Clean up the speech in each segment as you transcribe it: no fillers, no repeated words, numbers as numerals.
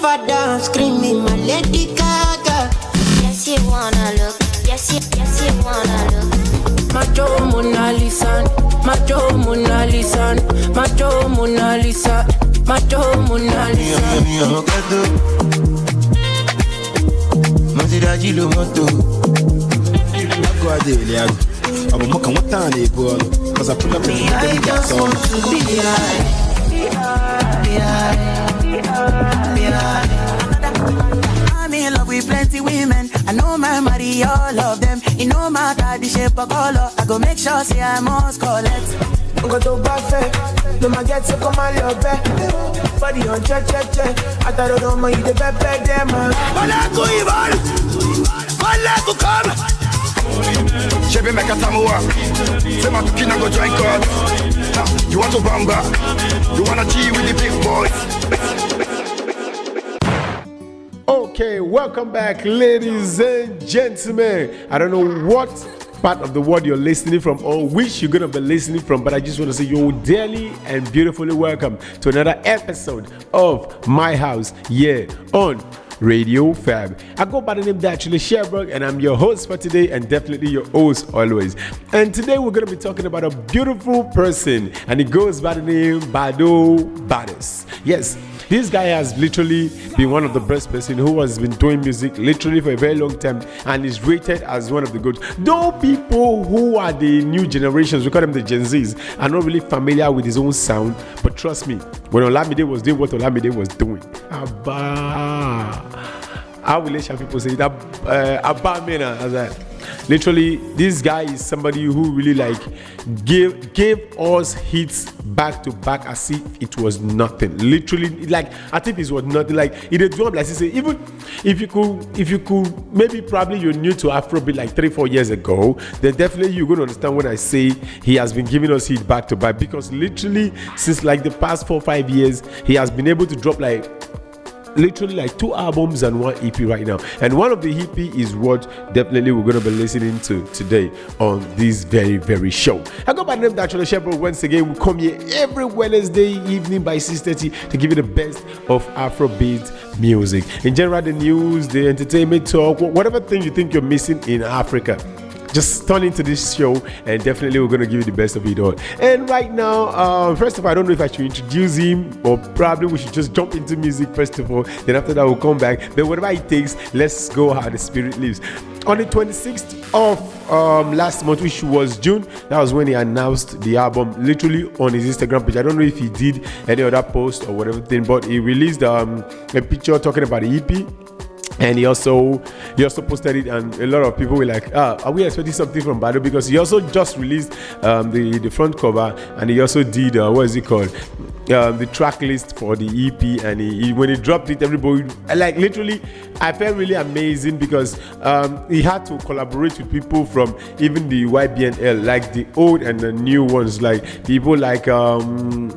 Overdose, screaming my Lady Gaga. Yes, you wanna look. Yes, you wanna look. Macho Mona Lisa, Macho Mona Lisa, Macho Mona Lisa, Macho Mona Lisa. Cause I pull up in the I just want to be high. I'm in love with plenty women. I know my marry all of them. It no matter the shape or color. I go make sure say I must collect. I'm going to buffet. No my get so come on your bed. Body on check. I thought I don't mind the bed them. Wala go Ivan. Wala go come. Chebe make a samoa. Say my kina go join God. You want to bamba? You wanna G with the big boys? Okay, welcome back, ladies and gentlemen. I don't know what part of the world you're listening from or which you're gonna be listening from, but I just want to say you're dearly and beautifully welcome to another episode of My House, on Radio Fab. I go by the name Datriller Chevborg, and I'm your host for today, and definitely your host always. And today we're going to be talking about a beautiful person, and it goes by the name Bado Baddest. Yes, this guy has literally been one of the best person who has been doing music literally for a very long time, and is rated as one of the good. Though people who are the new generations, we call them the Gen Zs, are not really familiar with his own sound, but trust me, when Olamide was doing what Olamide was doing, how will Asian people say that? Literally, this guy is somebody who really like gave us hits back to back as if it was nothing. Literally, like I think it was nothing. Like it a job, like I say, even if you could, maybe probably you're new to Afrobeat like 3-4 years ago, then definitely you're going to understand when I say he has been giving us hits back to back, because literally since like the past 4-5 years, he has been able to drop like literally like 2 albums and 1 EP right now, and one of the EP is what definitely we're going to be listening to today on this very, very show. I go by the name Datriller Chevborg. Once again, we come here every Wednesday evening by 6:30 to give you the best of Afrobeat music. In general, the news, the entertainment talk, whatever thing you think you're missing in Africa, just turn into this show, and definitely we're going to give you the best of it all. And right now, first of all, I don't know if I should introduce him, or probably we should just jump into music first of all, then after that we'll come back. Then whatever it takes, let's go how the spirit lives. On the 26th of last month, which was June, that was when he announced the album literally on his Instagram page. I don't know if he did any other post or whatever thing, but he released a picture talking about the EP. And he also posted it, and a lot of people were like, are we expecting something from Bado? Because he also just released the front cover, and he also did the track list for the EP. And he when he dropped it, everybody like literally, I felt really amazing because he had to collaborate with people from even the YBNL, like the old and the new ones, like people like Ashake,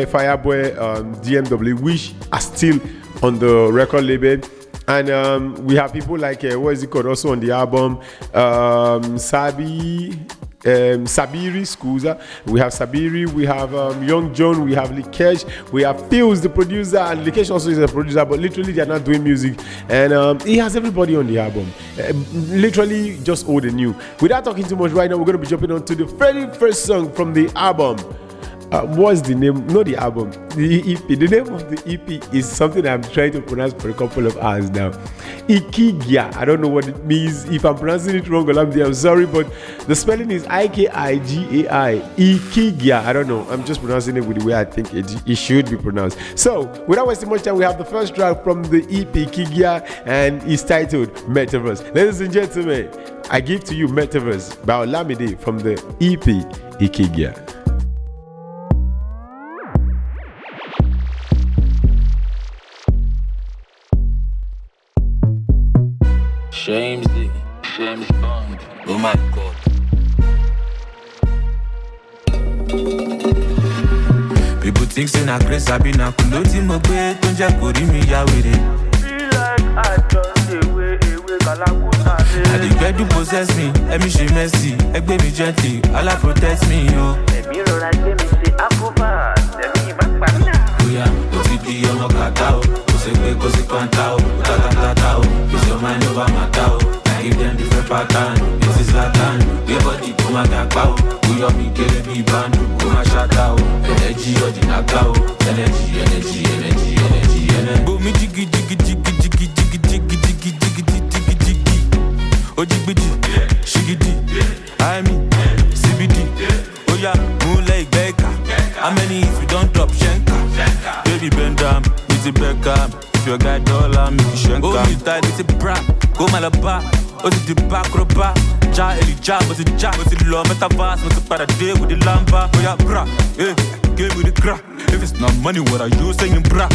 Fireboy, DMW, which are still on the record label. And we have people like also on the album, Sabiri Scusa, we have Sabiri, we have Young John, we have Likesh, we have Phils, the producer, and Likesh also is a producer, but literally they are not doing music, and he has everybody on the album, literally just old and new. Without talking too much right now, we're going to be jumping on to the very first song from the album. What's the name? Not the album, the EP. The name of the EP is something I'm trying to pronounce for a couple of hours now. Ikigia. I don't know what it means. If I'm pronouncing it wrong, I'm sorry, but the spelling is Ikigai. Ikigia. I don't know. I'm just pronouncing it with the way I think it should be pronounced. So, without wasting much time, we have the first track from the EP Ikigia, and it's titled Metaverse. Ladies and gentlemen, I give to you Metaverse by Olamide from the EP Ikigia. James Bond. Oh my God. People think say na grace I be na condotto mo gbe to je ko ri mi ya were. Feel like I just away kalakuta. I dey get to possess me, let me show mercy. Egbe mi gently, Allah protect me yo. Emi rọra gbé mi ṣe acrobat, ẹ̀mí má pa mí. Oh yeah, o ti di me get a big band, go my shout out. Energy or the knockout. Energy, energy, energy, energy, energy. Boom, me jiggy, jiggy, jiggy, jiggy, jiggy, jiggy, jiggy, jiggy, jiggy, jiggy. Oh, jiggy, shiggy, I mean, CBD. Oh, yeah, moonlight baker. How many if you don't drop shanka? Baby, bend down, it's a Beckham. If your guy dollar, make you shanka. Oh, you tight, it's a bra. Go Malabar. Oh, it's the back, roba. Ja, Eli, ja, but it's ja. But it's low, metaverse, but it's para day with the lamba. Oh, yeah, bra. Hey, game with the crack. If it's not money, what are you saying, bra?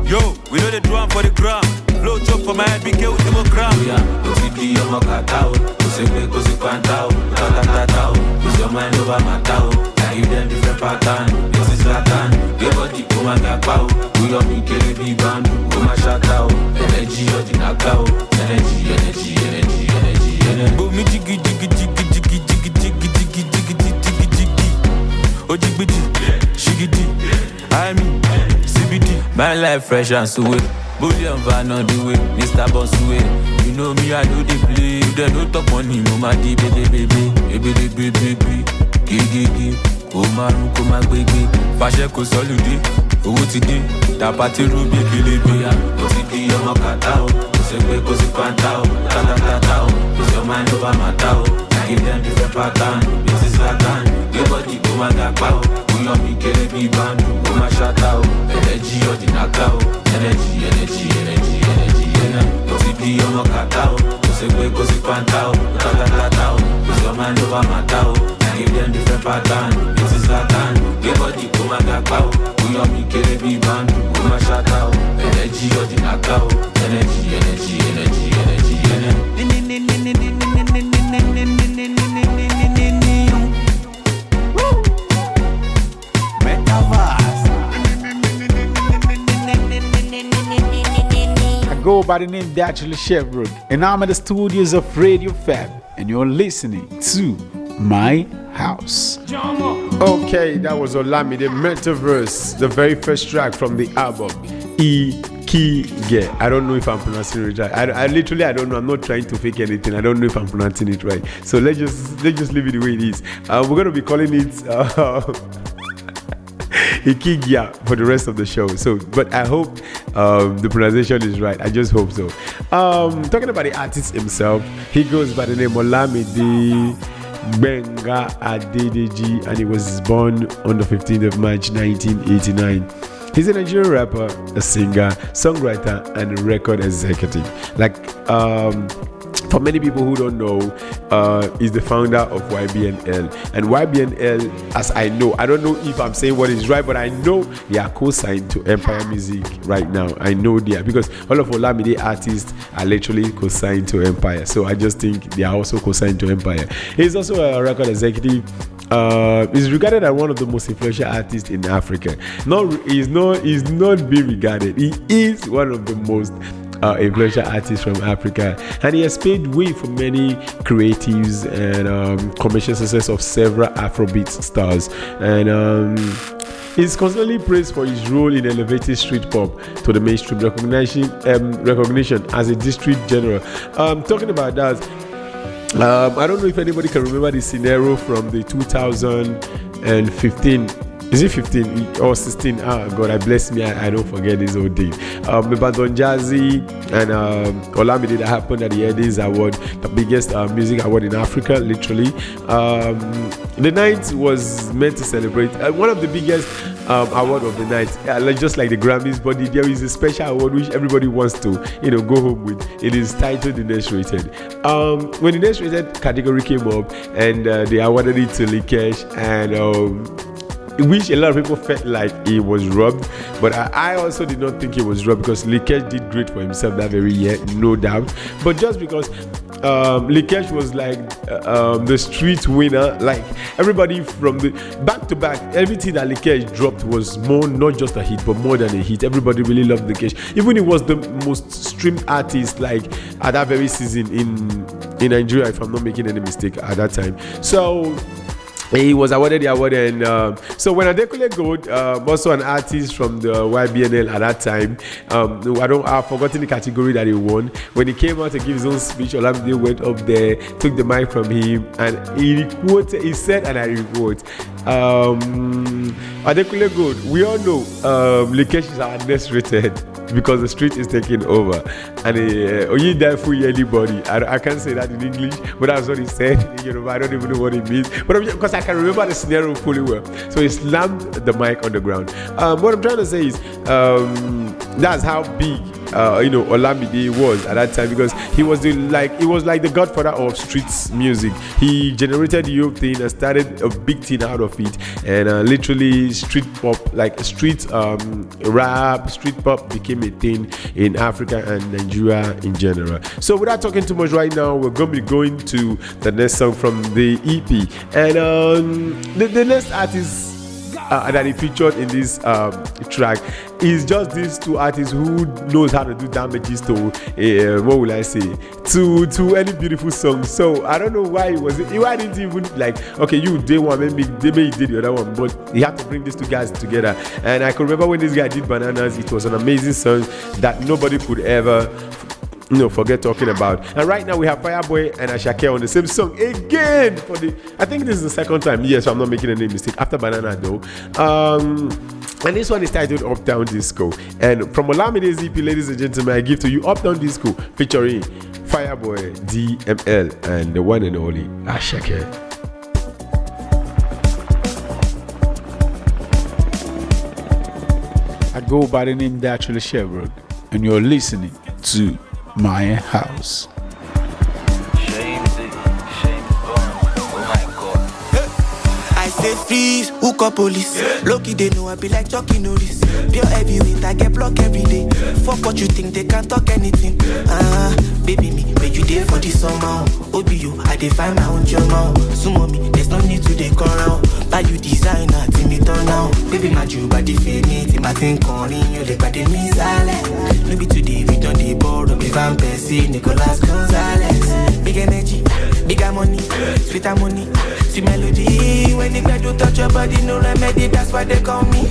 Yo, we know the drum for the gram. Flow chop for my head, big with the gram. Oh, yeah, OCD, I'm a catao. Osepe, Osequantao. Tatatao. Use your mind over my tao. I give them different pattern. This is Latin. Give body, come and get pow. We don't be killing big band. Come and shout out. Energy or the knockout. Energy, energy, energy, energy, energy. Boom, me jiggy, jiggy, jiggy, jiggy, jiggy, jiggy, jiggy, jiggy, jiggy, jiggy. Oh, jiggy, shiggy, I mean, CBD. My life fresh and sweet. Bullion van on the way, Mr. Boss way. You know me, I know the play. You don't know talk money, mama, baby, baby, baby, baby, baby, gigi, Omaru, Koma, baby. Fashion ko solide, owó ti dé, tapa ti ru baby, baby. Ó ti di ọmọ kàtá o, kò ṣe pé kò sí pátá o, tátátátá o, kò sí ọmọ ẹni bá máa tá o. I give them different pattern, this is Latin. Give body, go my gapa o. We on me, get a big band, go my shout out. Energy or the knockout. Energy, energy, energy, energy, energy. Ó ti di ọmọ kàtá o, kò ṣe pé kò sí pátá o, tátátátá o, kò sí ọmọ ẹni bá máa tá o. I give them different pattern, this is Latin. Give body, go my gapa o. We on me, get a big band, go my shout out. Energy or the knockout. Energy, energy, energy, energy, energy. I go by the name Datriller Chevborg, and I'm at the studios of Radio Fab, and you're listening to My House. Okay, that was Olamide Metaverse, the very first track from the album Ikige. I don't know if I'm pronouncing it right. I literally don't know. I'm not trying to fake anything. I don't know if I'm pronouncing it right. So let's just leave it the way it is. We're gonna be calling it Ikigia for the rest of the show. So, but I hope the pronunciation is right. I just hope so. Talking about the artist himself, he goes by the name Olamide Benga Adedeji, and he was born on the 15th of March 1989. He's a Nigerian rapper, a singer, songwriter, and record executive. Like, for many people who don't know, is the founder of YBNL. And YBNL, as I know, I don't know if I'm saying what is right, but I know they are co-signed to Empire Music right now. I know they are, because all of Olamide artists are literally co-signed to Empire. So I just think they are also co-signed to Empire. He's also a record executive. Is regarded as one of the most influential artists in Africa. He's not being regarded. He is one of the most influential artists from Africa, and he has paved way for many creatives and commercial success of several Afrobeat stars. And he's constantly praised for his role in elevating street pop to the mainstream recognition as a district general. Talking about that, I don't know if anybody can remember the scenario from the 2015. Is it 15 or 16? Ah, God, I bless me. I don't forget this old day. Don Jazzy and Olamide that happened at the Eddies Award, the biggest music award in Africa, literally. The night was meant to celebrate one of the biggest award of the night, just like the Grammys, but there is a special award which everybody wants to, go home with. It is titled the Next Rated. When the Next Rated category came up, and they awarded it to Likesh, and which a lot of people felt like he was robbed, but I also did not think he was robbed, because Likesh did great for himself that very year, no doubt. But just because Likesh was like the street winner, like everybody from the back to back, everything that Likesh dropped was more, not just a hit, but more than a hit. Everybody really loved Likesh. Even he was the most streamed artist, like at that very season in Nigeria, if I'm not making any mistake at that time. So he was awarded the award, and so when Datriller Gold, also an artist from the YBNL at that time, I've forgotten the category that he won. When he came out to give his own speech, Olamide went up there, took the mic from him, and he said, and I quote, Datriller Gold, we all know Lekesh is our next rated because the street is taking over, and you die for anybody. I can't say that in English, but that's what he said in Yoruba. I don't even know what it means, but because I can remember the scenario fully well. So he slammed the mic on the ground. What I'm trying to say is that's how big Olamide was at that time, because he was like the godfather of street music. He generated the whole thing and started a big thing out of it, and literally street pop, like street rap, street pop became a thing in Africa and Nigeria in general. So without talking too much right now, we're going to be going to the next song from the EP, and the next artist that he featured in this track is just these two artists who knows how to do damages to what will I say, to any beautiful song. So I don't know why why didn't he even like, okay, you did one, maybe he did the other one, but he had to bring these two guys together. And I can remember when this guy did Bananas, it was an amazing song that nobody could ever forget talking about. And right now we have Fireboy and Ashake on the same song again I think this is the second time, yes, so I'm not making any mistake, after Banana though. And this one is titled Uptown Disco, and from Olamide's EP, ladies and gentlemen, I give to you Uptown Disco featuring Fireboy, DML, and the one and only Ashake. I go by the name Datriller Chevborg, and you're listening to My House. I say freeze, hook up police. Lucky they know I be like Chucky Norris. Pure heavyweight, I get blocked every day. Fuck what you think, they can't talk anything. Baby me, make you there for this summer. OBU, I define my own journal. Sumo me, there's no need to they come around. Buy you designer, till me turn now. Baby my Jew, body feel me, till my thing calling you, they body me silent. No be today, we done the board, be Van Persie, Nicolas Gonzalez. Big energy, bigger money, sweeter money, sweet melody. When the bed don't touch your body, no remedy, that's why they call me.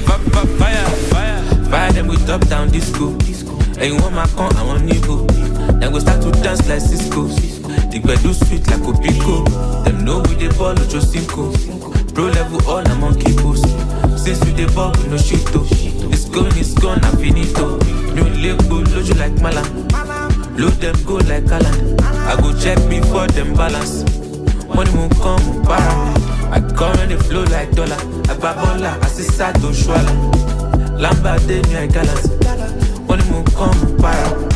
Fire them with top down disco. And you want my con, I want Nico. Then we start to dance like Cisco. The bed do sweet like Opico. Them know we the ball with your cinco. Pro level all I'm on keyboards. Since we the ball with no shit though. It's gone, I'm finito. New label, load you like Malam. Load them go like Alan. I go check before them balance. Money won't come, para. I come and they flow like dollar. I babola, I see Sato Shwala. Lamba de me I galas. Money won't come, para.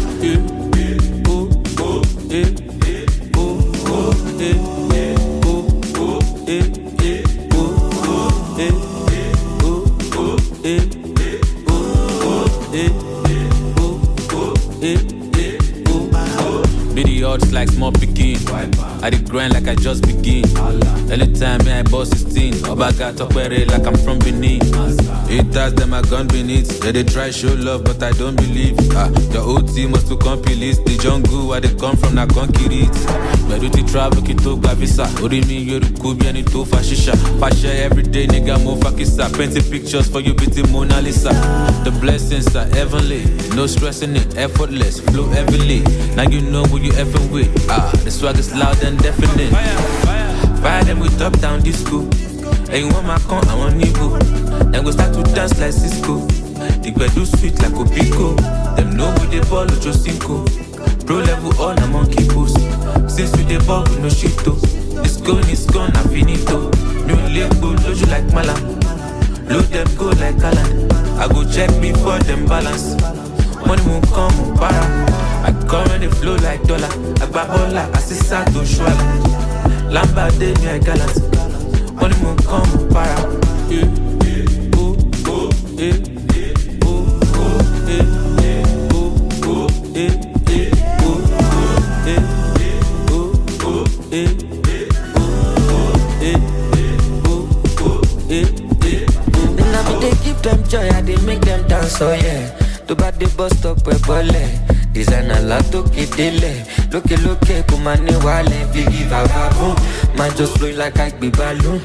Be the odds like small picking. I did grind like I just begin. Anytime I boss 16, Oba got up like I'm from Benin. It has them a gun beneath. Yeah, they try show love, but I don't believe. The old team must to complete the jungle where they come from, not concrete. Where do they travel, Kito Gavisa? Ori mi yoru kubi and ito fashisha. Fasha every day, nigga, mo fakisa. Painting pictures for you, beauty Mona Lisa. The blessings are heavenly. No stressing it, effortless, flow heavily. Now you know who you effing with. The swag is loud and definite. Fire them with top down disco. And you want my con, I want Nico. Then we start to dance like Cisco. The bed do sweet like Opico. Them know we the ball with your cinco. Pro level all I'm on keyboards. Since we the ball with no shit though. It's gone, I'm finito. New label, load you like Malam. Load them go like Alan. I go check before them balance. Money won't come, para. I come and they flow like dollar. I babola, I see Sato Shwala. Lamba de me I galas. Money won't come, para. They give them joy and they make them dance, oh yeah. To bad the bus stop, we bole. Designer la toke dele. Loke kumane wale. Vivi vavavoom. Man just flowing like I be balloon.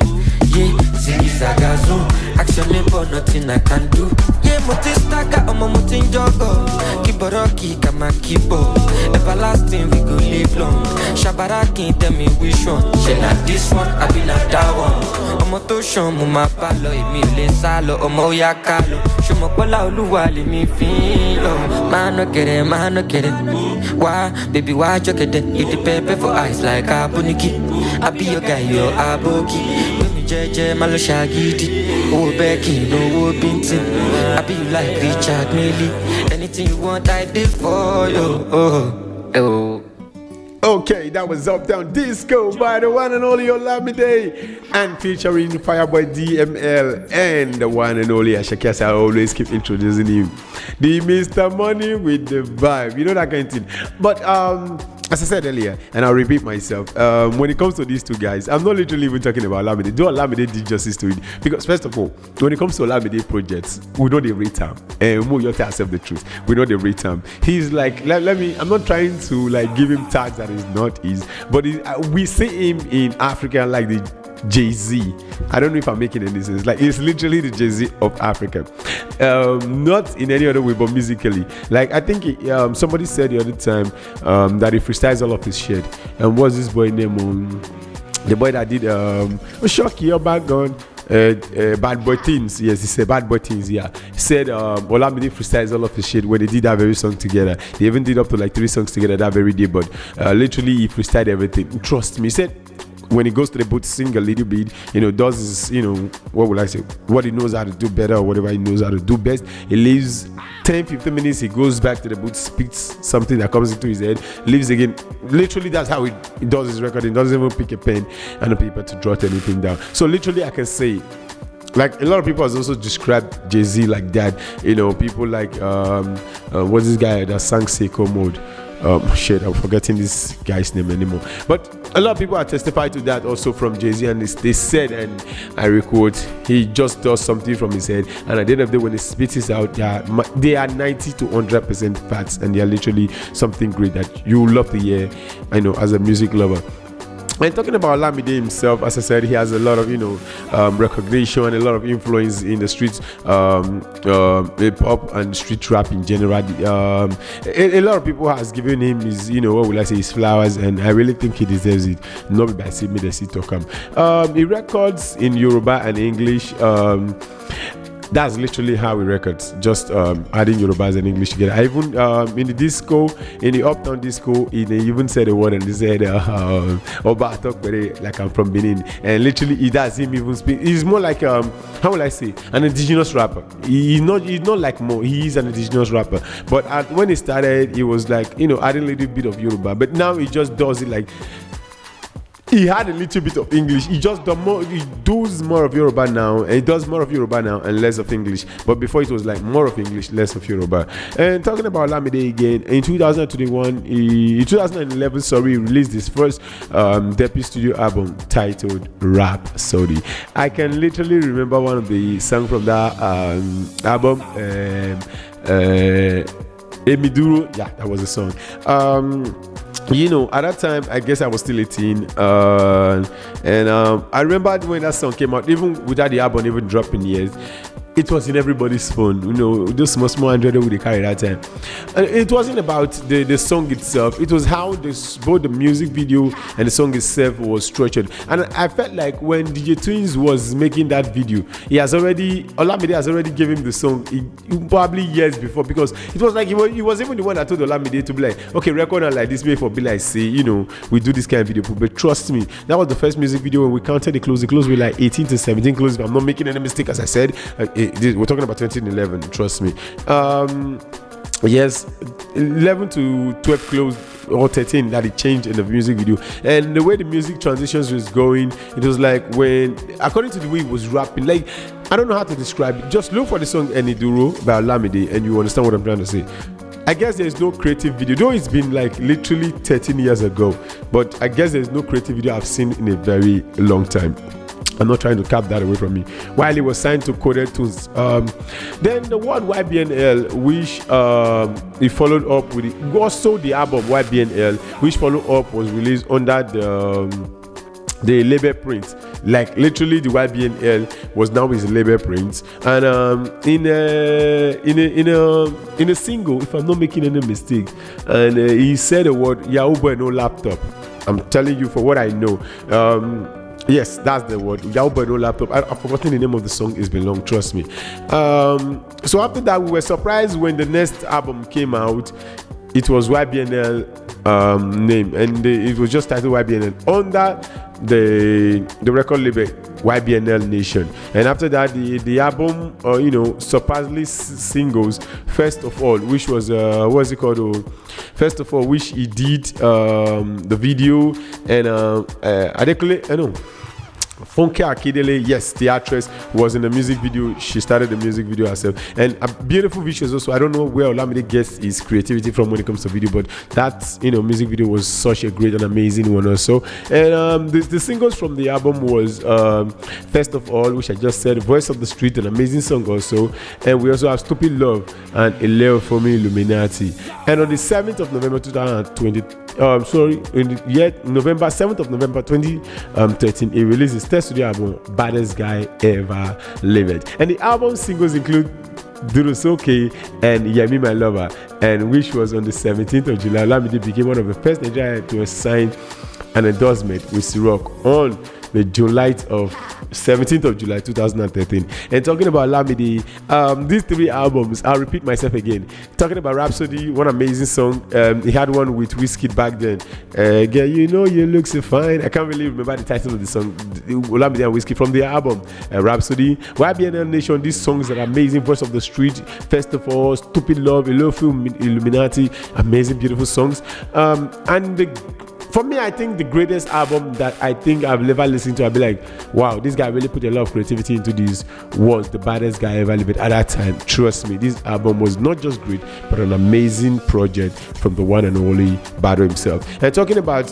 Yeah, see this agazoon. Action but nothing I can do. Yeah, motistaka omo motin jogo. Kiboroki kama kibo. Everlasting we go live long. Shabaraki tell me which one. She not this one, I be not that one. Omo to show mama palo, emi le salo, omo ya kalo. Shomo kola oluwa le mi filo. Man no get it. Why, baby, why you get it? You the pepper for eyes like a buniki. I be your guy, your aboki. Jeje malo shagidi. Oh Becky, no bintin. I be you like Richard Millie. Anything you want, I did for you. Okay, that was Uptown Disco by the one and only Olamide and featuring Fireboy DML and the one and only Ashake, as I always keep introducing him. The Mr. Money with the vibe. You know that kind of thing. But as I said earlier, and I'll repeat myself, when it comes to these two guys, I'm not literally even talking about Olamide. Do Olamide did justice to it? Because first of all, when it comes to Olamide projects, we know the rate time. And we tell ourselves the truth. We know the rate time. He's like, let me, I'm not trying to like give him tags that is not his, but we see him in Africa like the Jay-Z. I don't know if I'm making any sense. Like, it's literally the Jay-Z of Africa. Not in any other way, but musically. Like, I think somebody said the other time that he freestyles all of his shit. And what's this boy name? The boy that did Shocky or Back Gun. Bad Boy Things, yes, he said Bad Boy Things, yeah. He said Olamide freestyles all of his shit when they did that very song together. They even did up to like 3 songs together that very day, but literally he freestyled everything. Trust me, he said when he goes to the booth, sing a little bit, does his, what would I say, what he knows how to do better or whatever he knows how to do best. He leaves 10-15 minutes, he goes back to the booth, speaks something that comes into his head, leaves again. Literally, that's how he does his recording. Doesn't even pick a pen and a paper to jot anything down. So literally, I can say, like, a lot of people has also described Jay-Z like that. People like what's this guy that sang Seiko Mode? I'm forgetting this guy's name anymore. But a lot of people have testified to that also from Jay-Z, and they said, and I record, he just does something from his head, and at the end of the day, when he spits it out, they are 90 to 100% facts, and they are literally something great that you love to hear, as a music lover. And talking about Olamide himself, as I said, he has a lot of recognition, a lot of influence in the streets, hip hop and street rap in general. A lot of people has given him his, his flowers, and I really think he deserves it. Not by me the seat to come. He records in Yoruba and English. That's literally how he records, just adding Yorubas and English together. I even in the Uptown Disco, he even said a word, and he said, Oba, I talk very like I'm from Benin. And literally, he does him even speak. He's more like, how will I say, an indigenous rapper. He's not like Mo, he is an indigenous rapper. But when he started, he was like, adding a little bit of Yoruba. But now he just does it like, he had a little bit of English. He does more of Yoruba now. And he does more of Yoruba now and less of English. But before it was like more of English, less of Yoruba. And talking about Olamide again, in 2011, he released his first debut studio album titled Rhapsody. I can literally remember one of the songs from that album. Emiduro, yeah, that was the song. At that time, I guess I was still 18, and I remember when that song came out, even without the album even dropping yet, it was in everybody's phone, those small Android we carry that time. And it wasn't about the song itself, it was how both the music video and the song itself was structured. And I felt like when DJ Twins was making that video, Olamide has already given him the song probably years before, because it was like he was even the one that told Olamide to be like, okay, record on like this, way for be like, say, we do this kind of video. But trust me, that was the first music video when we counted the close were like 18 to 17 close, if I'm not making any mistake, as I said. We're talking about 2011, trust me. Yes, 11 to 12 close, or 13 that it changed in the music video. And the way the music transitions was going, it was like according to the way it was rapping, like, I don't know how to describe it. Just look for the song Eniduro by Olamide and you understand what I'm trying to say. I guess there's no creative video, though it's been like literally 13 years ago, but I guess there's no creative video I've seen in a very long time. I'm not trying to cap that away from me. While he was signed to Coded Tunes, then the word YBNL, which he followed up with it. Also, the album YBNL, which followed up, was released under the label print. Like literally, the YBNL was now his label print, and in a single, if I'm not making any mistake, and he said the word Yahoo Boy no laptop. I'm telling you for what I know. Yes, that's the word. Yahoo Boy no laptop. I've forgotten the name of the song. It's been long, trust me. So after that, we were surprised when the next album came out. It was YBNL name, and it was just titled YBNL under the record label YBNL Nation. And after that, the album, surpassingly singles. First of all, which was what's it called? First of all, which he did the video, and Funke Akindele, yes, the actress, was in the music video. She started the music video herself, and a beautiful visuals also. I don't know where Olamide gets his creativity from when it comes to video, but that music video was such a great and amazing one also. And the singles from the album was First of All, which I just said, Voice of the Street, an amazing song also, and we also have Stupid Love and Eleo for Me Illuminati. And on the 7th of November 2020, November 7th of November 2013, he released his third studio album, Baddest Guy Ever Lived. And the album singles include Durusoke and Yemi My Lover, and which was on the 17th of July. Olamide became one of the first Nigerians to sign an endorsement with Ciroc on the 17th of July 2013. And talking about Olamide, these three albums, I'll repeat myself again. Talking about Rhapsody, one amazing song. He had one with Wizkid back then. Girl, you look so fine. I can't really remember the title of the song. Olamide and Wizkid from the album Rhapsody. YBNL Nation, these songs are amazing. Voice of the Street, First of All, Stupid Love, Illuminati, amazing, beautiful songs. For me, I think the greatest album that I think I've ever listened to, I'll be like, wow, this guy really put a lot of creativity into this, was The Baddest Guy Ever Lived. At that time, trust me, this album was not just great, but an amazing project from the one and only Bado himself. And talking about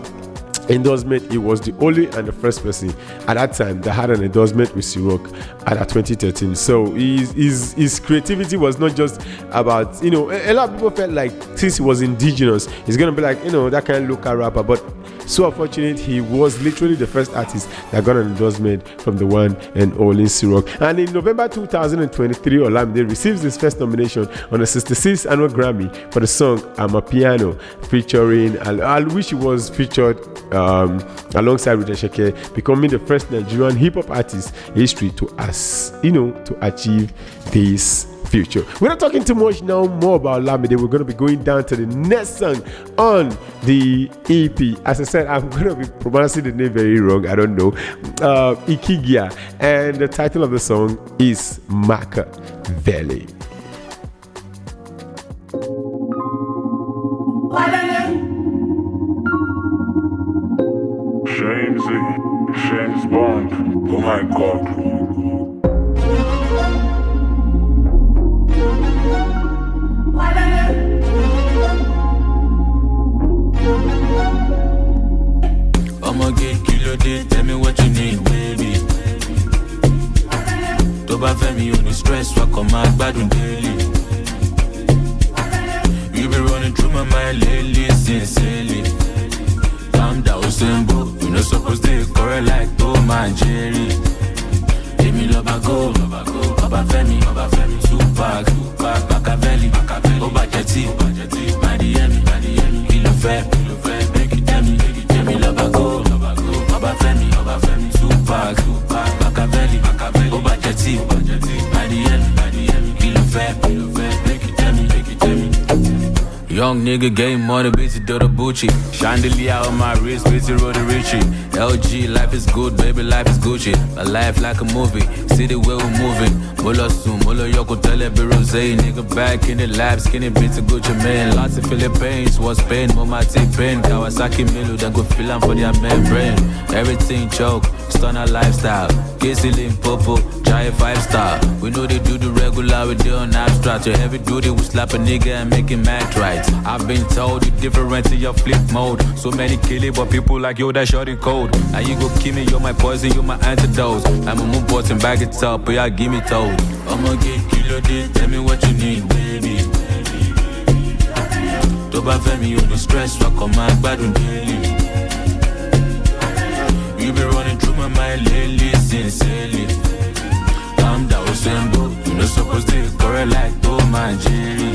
endorsement, he was the only and the first person at that time that had an endorsement with Ciroc at 2013. So his creativity was not just about, a lot of people felt like since he was indigenous, he's gonna be like, that kind of local rapper, but so unfortunate, he was literally the first artist that got an endorsement from the one and only Ciroc. And in November 2023, Olamide receives his first nomination on the 66th annual Grammy for the song I'm a Piano, featuring, I wish he was featured alongside Rita Sheke, becoming the first Nigerian hip-hop artist in history to achieve this future. We're not talking too much now more about Olamide. We're going to be going down to the next song on the EP. As I said, I'm going to be pronouncing the name very wrong. I don't know. Ikigia. And the title of the song is Machiavelli. James Bond. Oh my God. I'ma get kilo day, tell me what you need, baby. Toba femi, you need stress, walk on my bad daily. You been running through my mind lately, sincerely. Calm down, Simbo, you not supposed to correct like Tom and Jerry. Give me love, go, Oba Femi, Tupac, Machiavelli, Oba Jetty, Miami, Kilo Fair, make you tell me, give me love, go, Oba Femi, Tupac, Machiavelli, Oba Jetty, Miami, Kilo Fair, make you tell me. Young nigga game money, bitch, do the Bucci. Chandelier on my wrist, bitch, roll the Richie. LG, life is good, baby, life is Gucci. My life like a movie, see the way we're moving. Molo soon, Molo Yoko, tell it, be rose. Nigga back in the lab, skinny bitch, a Gucci man. Lots of Philippines, was pain, Mama T-Pain. Kawasaki Milu, then go feel for their membrane. Everything choke, stunner lifestyle. Kissy Limpopo, try a 5-star. We know they do the regular, we deal on abstract. Your heavy duty will slap a nigga and make him act right. I've been told you different to your flip mode. So many kill it, but people like yo, that shorty cold. Now you go kill me, you're my poison, you're my antidote. I'm a move button, back it up, but y'all give me told. I'ma get kilo this, tell me what you need, baby. Toba femi, you the stress, fuck on my bad daily. You be running through my mind lately, sincerely. Calm down, Sembo. You know supposed to correct like Tom and Jerry.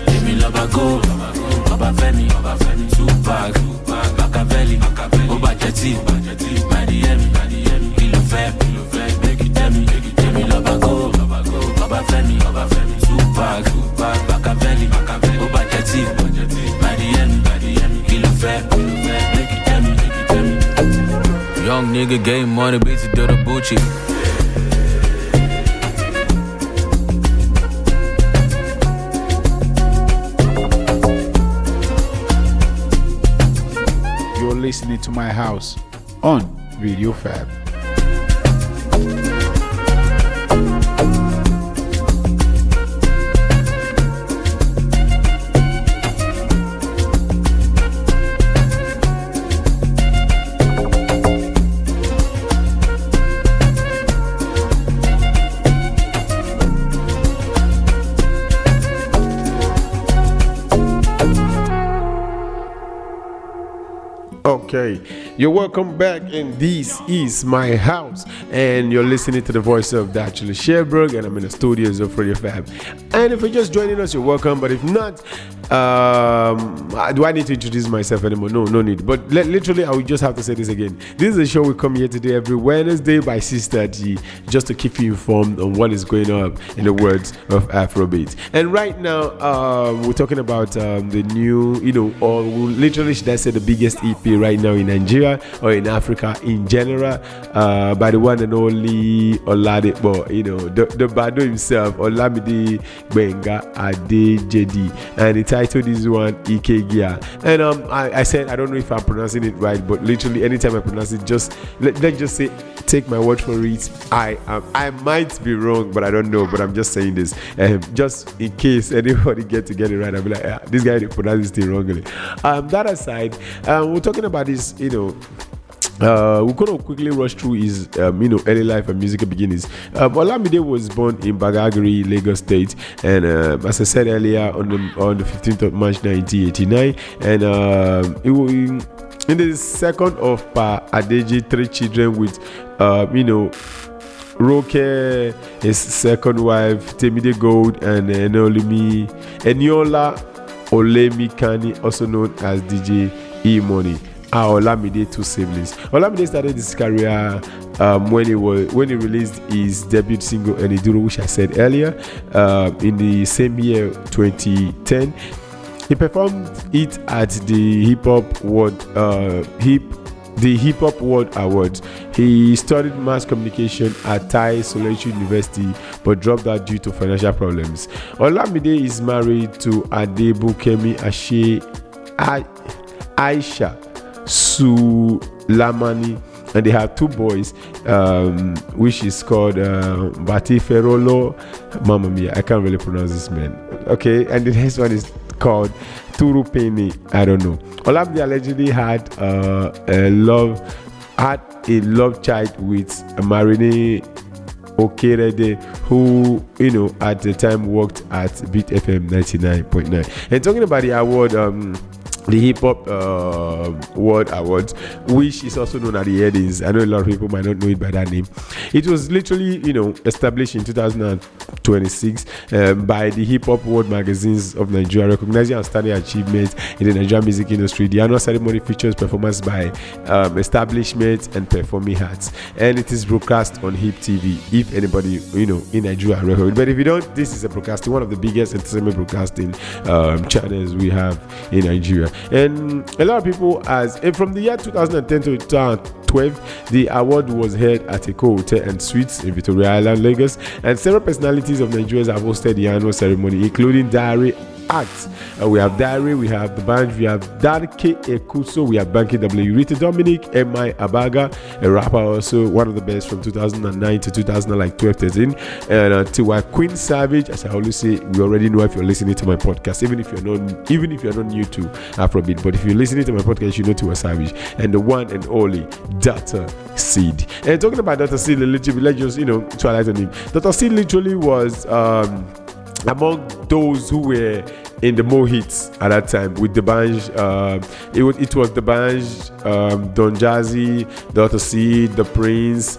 Give me love, I go. Baba Femi, Tupac, Machiavelli, Oba Jetty, Miami, Kilo Fab, make it tell me love, I go. Baba Femi, Tupac, Machiavelli, Oba Jetty, Miami, Kilo Fab, make it tell me. Young nigga getting money, beats to do the Bucci. You're listening to My House on Radio Fab. Okay, you're welcome back, and this is My House, and you're listening to the voice of Datriller Chevborg, and I'm in the studios of Radio Fab. And if you're just joining us, you're welcome, but if not, do I need to introduce myself anymore? No need. But literally, I will just have to say this again. This is a show we come here today every Wednesday by 6:30, just to keep you informed on what is going on in the words of Afrobeat. And right now, we're talking about the new, or literally should I say the biggest EP right now in Nigeria or in Africa in general, by the one and only Oladipo, the Bado himself, Olamide Gbenga Adejedi, and the title is one Ikegia. And I said I don't know if I'm pronouncing it right, but literally anytime I pronounce it, just let's just say, take my word for it. I might be wrong, but I don't know. But I'm just saying this, just in case anybody get it right. I'll be like, this guy pronounced this thing wrongly. That aside, we're talking about this, we're going to quickly rush through his, early life and musical beginnings. Olamide was born in Badagry, Lagos State, and as I said earlier, on the 15th of March 1989, and he was in the second of Adeji, 3 children with, Roke, his second wife, Temide Gold, and Eniola Olemikani, also known as DJ E-Money. Olamide, 2 siblings. Olamide started his career when he released his debut single Eniduro, which I said earlier, in the same year, 2010. He performed it at the Hip Hop World Awards. He studied mass communication at Tai Solitary University, but dropped out due to financial problems. Olamide is married to Adebukemi Aisha Sulamani, and they have 2 boys, which is called Batiferolo. Mamma mia, I can't really pronounce this man. Okay, and the next one is called Turupeni. I don't know. Olamide allegedly had a love child with Marine Okerede, who at the time worked at Beat FM 99.9. And talking about the award, the Hip Hop World Awards, which is also known as the Headings. I know a lot of people might not know it by that name. It was literally, established in 2026 by the Hip Hop World magazines of Nigeria, recognizing outstanding achievements in the Nigerian music industry. The annual ceremony features performance by establishments and performing arts, and it is broadcast on HIP TV. If anybody in Nigeria record, but if you don't, this is a broadcasting, one of the biggest entertainment broadcasting channels we have in Nigeria. And a lot of people, from the year 2010 to 2012, the award was held at Eco Hotel and Suites in Victoria Island, Lagos, and several personalities of Nigeria have hosted the annual ceremony, including Diary acts. We have Diary, we have the band, we have Darke Ekuso, we have Banky W. Rita Dominic, M.I. Abaga, a rapper also, one of the best from 2009 to 2012, 13, and to our Queen Savage. As I always say, we already know if you're listening to my podcast, even if you're not new to Afrobeat, but if you're listening to my podcast, you know Tiwa Savage, and the one and only Dr. Seed. And talking about Dr. Seed, literally, let's just twilight on him. Dr. Seed literally was among those who were in the more hits at that time with the band. It was the band, Don Jazzy, Dr. Seed, The Prince.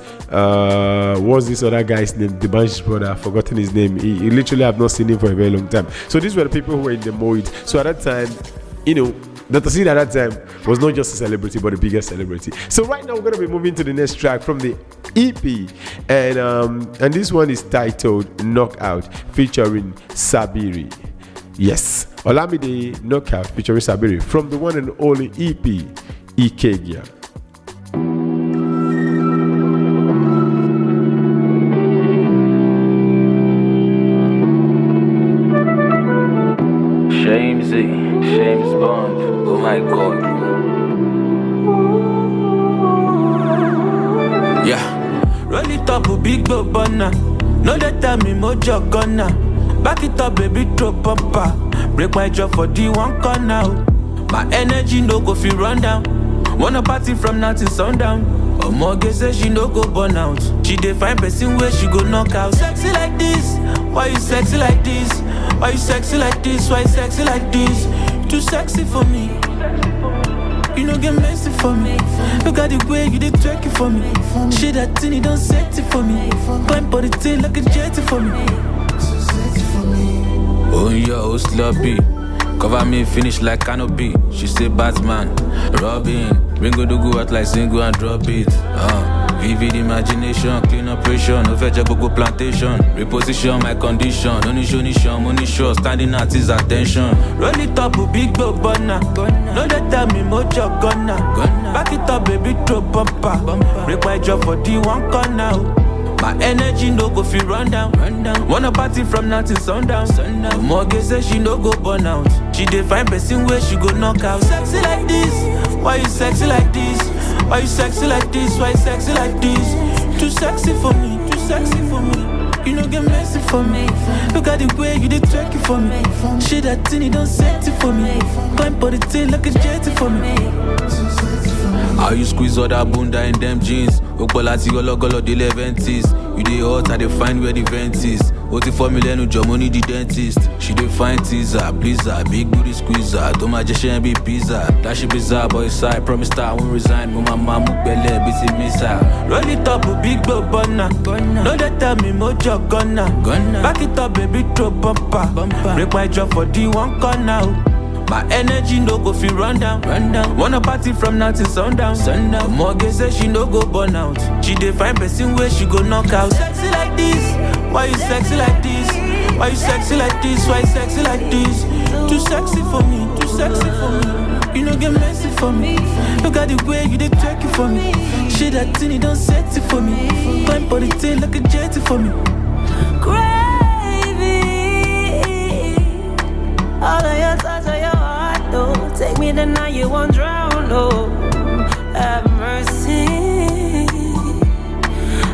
What's this other guy's name? The band's brother, I've forgotten his name. He literally have not seen him for a very long time. So these were the people who were in the more hits. So at that time, Dr. Seed at that time was not just a celebrity, but the biggest celebrity. So right now we're going to be moving to the next track from the EP, and this one is titled Knockout, featuring Sabiri. Yes, Olamide Knockout featuring Sabiri from the one and only EP, Ikegia. James Bond, oh my God. Yeah, roll it up, big bobana. No they tell me mojo gonna. Back it up, baby, throw bumper. Break my jaw for the one corner. My energy no go feel run down. Wanna party from now till sundown. Or more say she no go burn out. She dey find person where she go knock out. Sexy like this, why you sexy like this? Why you sexy like this? Why you sexy like this? Too sexy for me. You know get messy for me. Look at the way you did twerk it for me. Shit that thing, you don't set it for me. Climb for the thing like a jetty for me. Oh yeah, oh sloppy. Cover me, finish like canopy. She say Batman, Robin. Ringo do go out like single and drop it. Vivid imagination, clean operation. No fetch go plantation. Reposition my condition. Only show, money show. Standing at his attention. Roll it up, big bobana. No they tell me mojo gonna. Back it up, baby, throw bumper. Break my jaw for the one corner. My energy no go feel run down. Wanna party from now till sundown. More say she no go burn out. She dey find person where she go knock out. Sexy like this, why you sexy like this? Why you sexy like this? Why you sexy like this? Too sexy for me, too sexy for me. You know get messy for me. Look at the way you did twerk it for me. Shit that thing, you don't set it for me. Climb for the thing like a jetty for me. How you squeeze all that bunda in them jeans? Okpolati golo the 11s. You dey hot, I dey find where the vent is. Oti for me lenu your money the dentist. She dey find teaser, pleaser, big booty squeezer. Don't my just be pizza. That she bizarre boy side. Promise that I won't resign. Mama mukbele busy missa. Roll it up, big bobana. No they tell me mojo gonna. Back it up, baby, throw bumper. Break my jaw for the one corner. My energy no go feel run down. Wanna party from now till sundown. More say she no go burn out. She dey find person where she go knock out. Sexy like this, why you sexy like this? Why you sexy like this? Why you sexy like this? Too sexy for me, too sexy for me. You know get messy for me. Look at the way you did twerk it for me. Shit that thing, you don't set it for me. Climb for the thing like a jetty for me. All of your touch of your heart, though. Take me the night you won't drown, oh. Have mercy.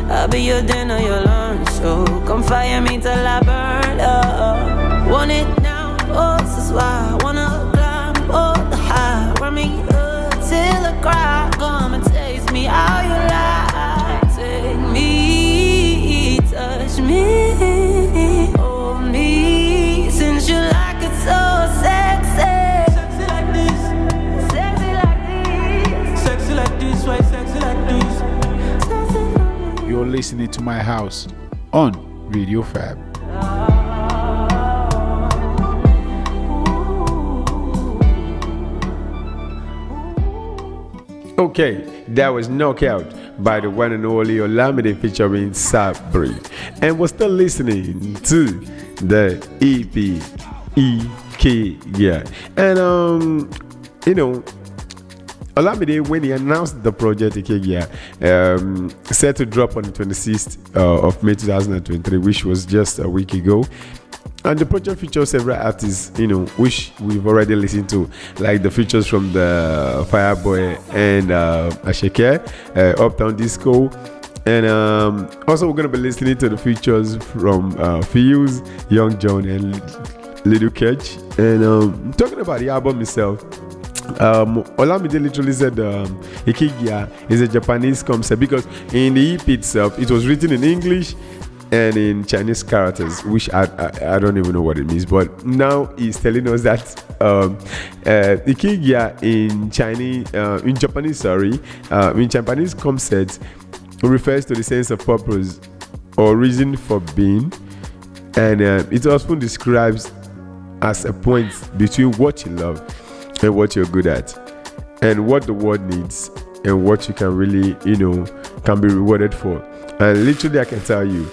I'll be your dinner, your lunch, oh. Come fire me till I burn up. Want it now, oh, this is why I wanna climb, oh, the high. Run me up till I cry. Come and taste me how you lie. Take me, touch me, hold me, since you like it so sexy. Sexy like this, sexy like this, sexy like this, why sexy like this? You're listening to My House on Radio Fab. Okay, that was Knockout by the one and only Olamide featuring Sabri. And we're still listening to the EP Ikegia. And Olamide, when he announced the project Ikegia, set to drop on the 26th of May 2023, which was just a week ago, And the project features several artists, which we've already listened to, like the features from the Fireboy and Ashake, Uptown Disco. And also we're going to be listening to the features from Fuse, Young John, and Little Catch. And talking about the album itself, Olamide literally said Ikigia is a Japanese concept, because in the EP itself, it was written in English and in Chinese characters, which I don't even know what it means. But now he's telling us that Ikigia in Japanese concept refers to the sense of purpose or reason for being, and it often describes as a point between what you love and what you're good at, and what the world needs and what you can really, can be rewarded for. And literally, I can tell you,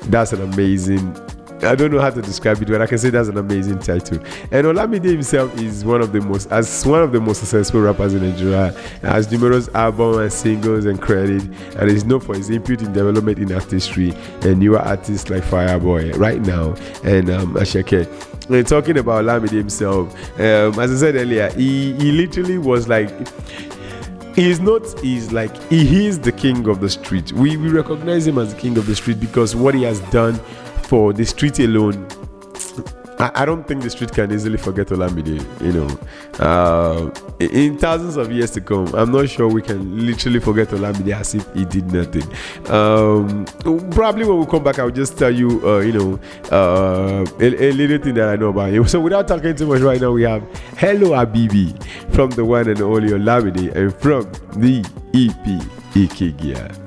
that's an amazing, I don't know how to describe it, but I can say that's an amazing title. And Olamide himself is one of the most successful rappers in Nigeria. Has numerous albums and singles and credit, and is known for his input in development in artistry and newer artists like Fireboy right now and Ashake. And talking about Olamide himself, as I said earlier, he literally was like, he is the king of the street. We recognize him as the king of the street because what he has done for the street alone. I don't think the street can easily forget Olamide, in thousands of years to come. I'm not sure we can literally forget Olamide as if he did nothing. Probably when we come back, I'll just tell you, a little thing that I know about him. So without talking too much right now, we have Hello Habibi from the one and only Olamide, and from the EP Ikigia.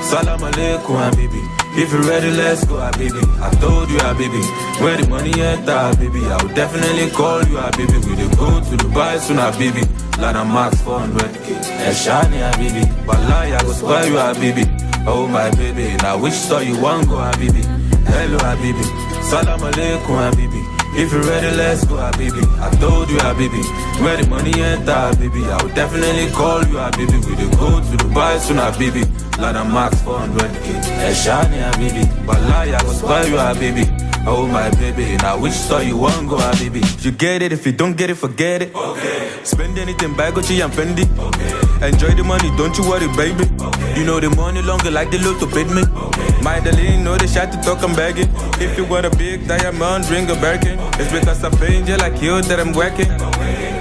Salam alaikum, Habibi. If you're ready, let's go, Habibi. I told you, Habibi. Where the money enter, Habibi, I will definitely call you, Habibi. We dey go to Dubai soon, Habibi. Lana Max 400k. Shani, Habibi. Wallahi, I go spoil you, Habibi. Oh my baby, now which store you want go, Habibi? Hello, Habibi. Salam alaikum, Habibi. If you're ready, let's go, Habibi. I told you, Habibi. Where the money enter, Habibi, I will definitely call you, Habibi. We dey go to Dubai soon, Habibi. Lana Max 400k. Shani, Habibi. Wallahi, I go spoil you, Habibi. Oh my baby, now which store you want go, Habibi? You get it, if you don't get it, forget it. Okay. Spend anything by Gucci and Fendi. Okay. Enjoy the money, don't you worry, baby. Okay. You know the money longer like the loot to paid me. Okay. My darling, know the shot to talk, I'm begging. Okay. If you want a big diamond, ring a Birkin. Okay. It's because I pay you like you that I'm working. Okay.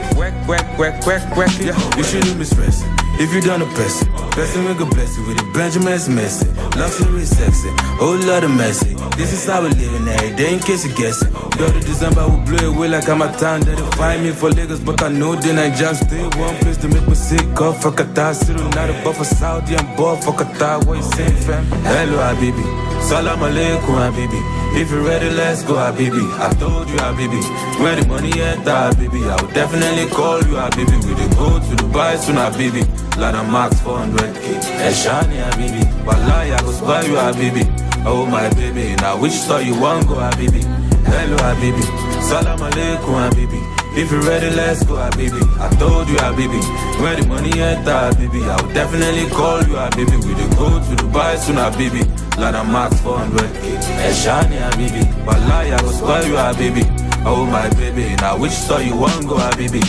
Quack, yeah. You shouldn't be stressing. If you done a person, blessing we go bless you with a Benjamin's messy. Luxury sexy, whole lot of messy. This is how we living every day in case you guess it. Go to December, we blow away like I'm a town. They find me for Lagos, but I know then I just stay one place to make me sick. Go for Qatar, Cyril, not a buffer Saudi, I'm bored for Qatar. What you saying, fam? Hello, Habibi. Salam alaikum, Habibi. If you're ready, let's go, Habibi. I told you, Habibi. Where the money enter, Habibi, I will definitely call you, Habibi. We dey go to Dubai soon, Habibi. Lana Max 400k. Shani, Habibi. Wallahi, I go spoil you, Habibi. Oh my baby, now which store you want go, Habibi? Hello, Habibi. Salam alaikum, Habibi. If you're ready, let's go, Habibi. I told you, Habibi. Where the money enter, Habibi, I will definitely call you, Habibi. We dey go to Dubai soon, Habibi. Lana Max 400k. Shani, Habibi. Wallahi, I go spoil you, Habibi. Oh my baby, now which store you want go, Habibi?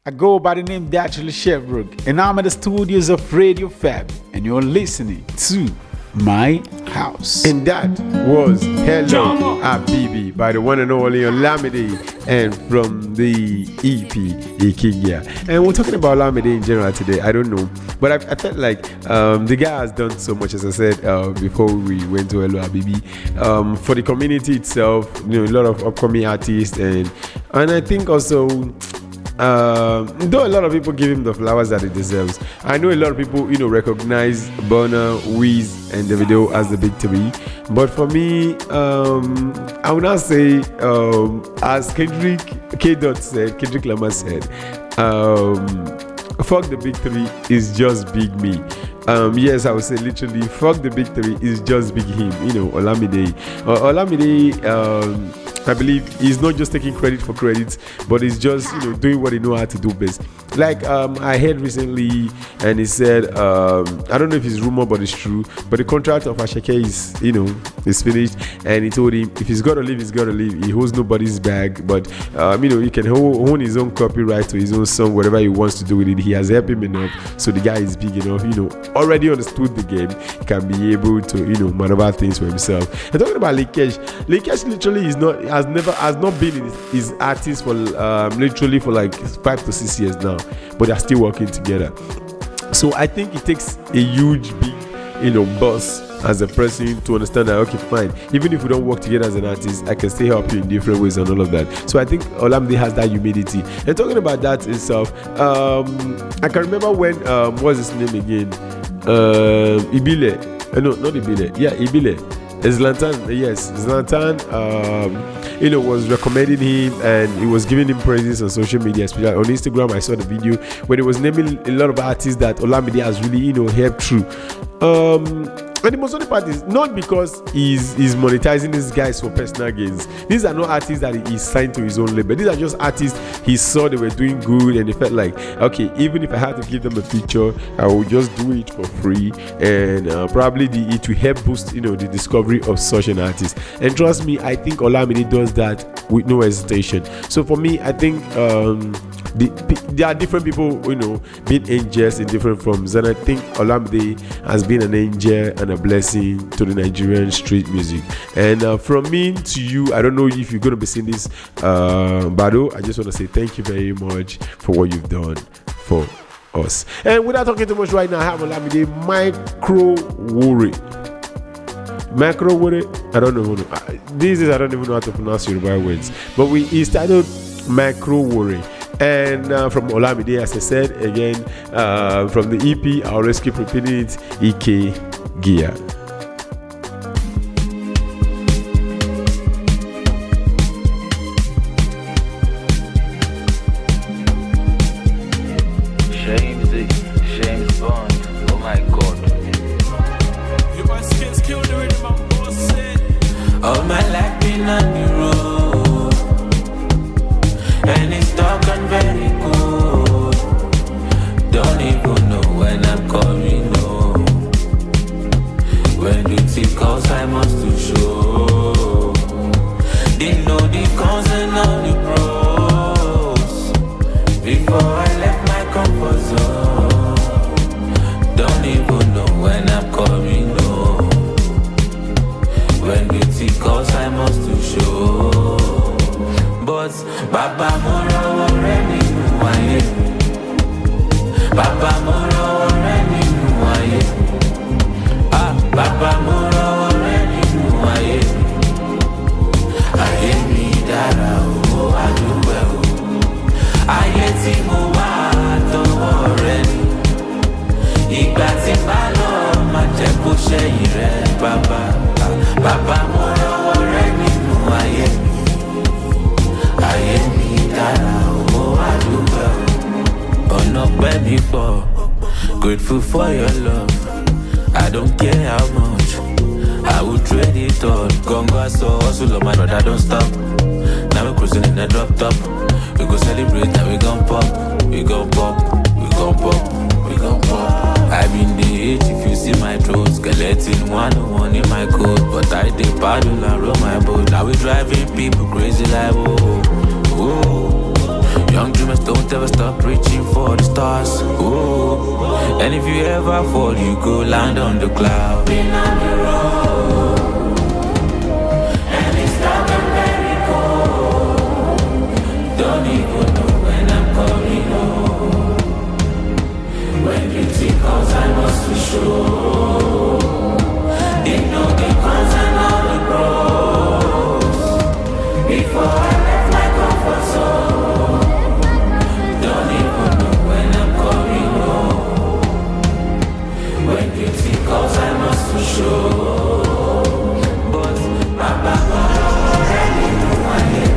I go by the name Datriller Chevborg, and I'm at the studios of Radio Fab, and you're listening to My House. And that was Hello Habibi by the one and only Olamide, and from the EP Ikigia. And we're talking about Olamide in general today. I don't know, but I felt like the guy has done so much, as I said before we went to Hello Habibi, for the community itself. A lot of upcoming artists, and I think also. Though a lot of people give him the flowers that he deserves, I know a lot of people, recognize Burna, Wiz, and Davido as the big three. But for me, I would not say, as Kendrick Lamar said, fuck the big three is just big me. Yes, I would say literally, fuck the big three is just big him. Olamide. I believe he's not just taking credit for credits, but he's just doing what he know how to do best. Like I heard recently, and he said, I don't know if it's rumor, but it's true. But the contract of Ashake is finished, and he told him if he's got to leave, he's got to leave. He holds nobody's bag, but he can own his own copyright to his own song, whatever he wants to do with it. He has helped him enough, so the guy is big enough. Already understood the game. He can be able to maneuver things for himself. And talking about Lekesh literally has not been his artist for literally for like 5 to 6 years now, but they're still working together. So I think it takes a huge big boss as a person to understand that, okay, fine, even if we don't work together as an artist, I can still help you in different ways and all of that. So I think Olamide has that humility. And talking about that itself, I can remember when what's his name again, Ibile, no, not Ibile, yeah, Ibile, Zlatan, yes, Zlatan, was recommending him, and he was giving him praises on social media, especially on Instagram. I saw the video where he was naming a lot of artists that Olamide has really, helped through. And the most funny part is not because he's monetizing these guys for personal gains. These are not artists that he signed to his own label. These are just artists he saw they were doing good, and he felt like, okay, even if I had to give them a feature, I will just do it for free, and probably it will help boost the discovery of such an artist. And trust me, I think Olamide does that with no hesitation. So for me, I think there are different people, being angels in different forms, and I think Olamide has been an angel and a blessing to the Nigerian street music. And from me to you, I don't know if you're going to be seeing this, Bado, I just want to say thank you very much for what you've done for us. And without talking too much right now, I have Olamide Macro Worry. I don't know. These days I don't even know how to pronounce Yoruba words, but he started Macro Worry. And from Olamide, as I said again, from the EP, I'll always keep repeating it, EK Gear. James Bond, oh my God. Your skills kill the rhythm, I'm bossing. All my life been on the road, and it's dark and very cold. Don't even know when I'm coming home. When duty calls, I must to show. They know the cons and all the pros. Before I left my comfort zone, don't even know when I'm coming home. When duty calls, I must to show. But Baba Moro already knew I am. Baba Moro already knew I am. Baba Moro already knew I am. I am me that I do well. I get him to already. Ìgbà tí bá lọ máa jẹ́ kó ṣẹ́yìn rẹ̀, Baba. Baba Moro already knew I am. I am me that I do well. Ọ̀nà me for, grateful for your love. I don't care how much, I will trade it all. Gongo so hustle on my brother, don't stop. Now we're cruising in the drop top. We go celebrate and we gon' pop. We gon' pop, we gon' pop, we gon' pop. I've been the age if you see my throat. Skeleton 101 in my code. But I did paddle and roll my boat. Now we driving people crazy like whoa, whoa. Young dreamers don't ever stop reaching for the stars. Ooh. And if you ever fall, you go land on the cloud. Been on the road, and it's dark and very cold. Don't even know when I'm coming home. When beauty comes, I must be sure. They know the cons and all the pros. Before I left my comfort zone. Cause I must to show. But Baba Moro already knew I am.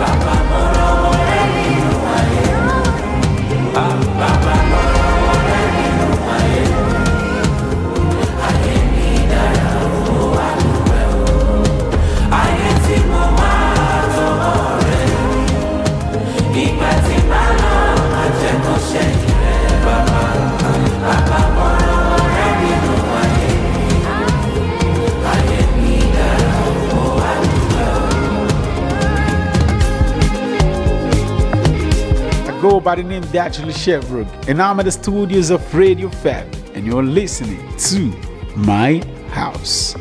Baba Moro already knew I am. go by the name Datriller Chevborg, and I'm at the studios of Radio Fab, and you're listening to My House.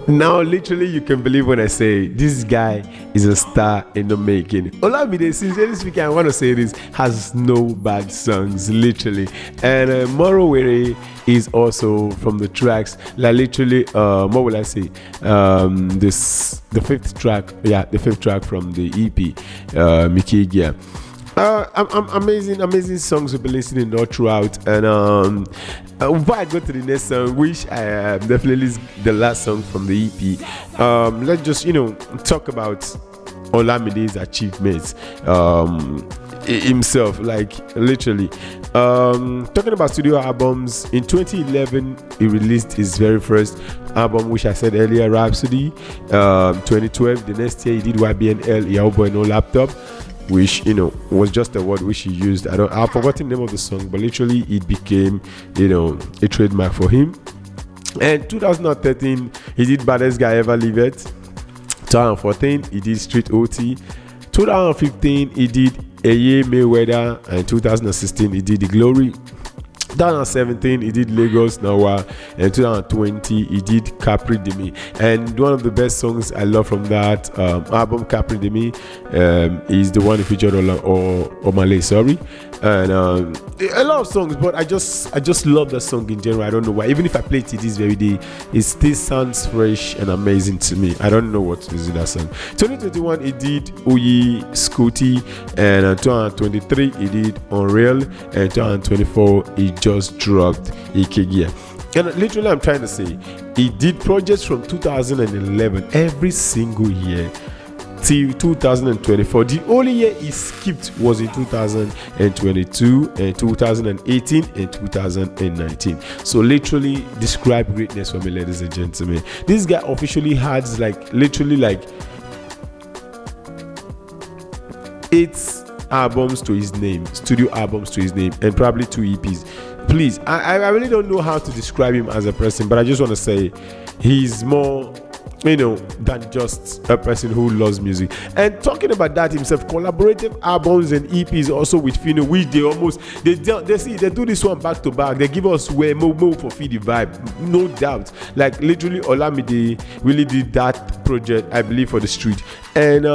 Now, literally, you can believe when I say this guy is a star in the making. Olamide, sincerely speaking, I want to say this, has no bad songs, literally. And Moro Were is also from the tracks, like literally, what will I say? The fifth track from the EP, Mikigia. Amazing songs we've been listening all throughout, and before I go to the next song, which I definitely is the last song from the EP, let's just talk about Olamide's achievements himself, like literally. Talking about studio albums, in 2011 he released his very first album, which I said earlier, Rhapsody. 2012, the next year he did YBNL, Yahoo Boy No Laptop, which was just a word which he used. I've forgotten the name of the song, but literally it became a trademark for him. And 2013 he did Baddest Guy Ever Leave It. 2014 he did Street OT. 2015 he did Eye Mayweather, and 2016 he did The Glory. 2017 he did Lagos Nawa, and 2020 he did Capri Demi. And one of the best songs I love from that album, Capri Demi, is the one he featured Omale, sorry. And a lot of songs, but I just love that song in general. I don't know why. Even if I play it this very day, it still sounds fresh and amazing to me. I don't know what is in that song. 2021 he did Uyi Scooty, and 2023 he did Unreal, and 2024 he just dropped Ikegia. And literally, I'm trying to say, he did projects from 2011 every single year till 2024. The only year he skipped was in 2022 and 2018 and 2019. So literally describe greatness for me, ladies and gentlemen. This guy officially has literally 8 albums to his name, studio albums to his name, and probably 2 EPs. Please, I really don't know how to describe him as a person, but I just want to say he's more than just a person who loves music. And talking about that himself, collaborative albums and EPs also with Fino, which they do this one back to back. They give us way more for feed the vibe, no doubt. Like literally, Olamide really did that project, I believe, for the street, and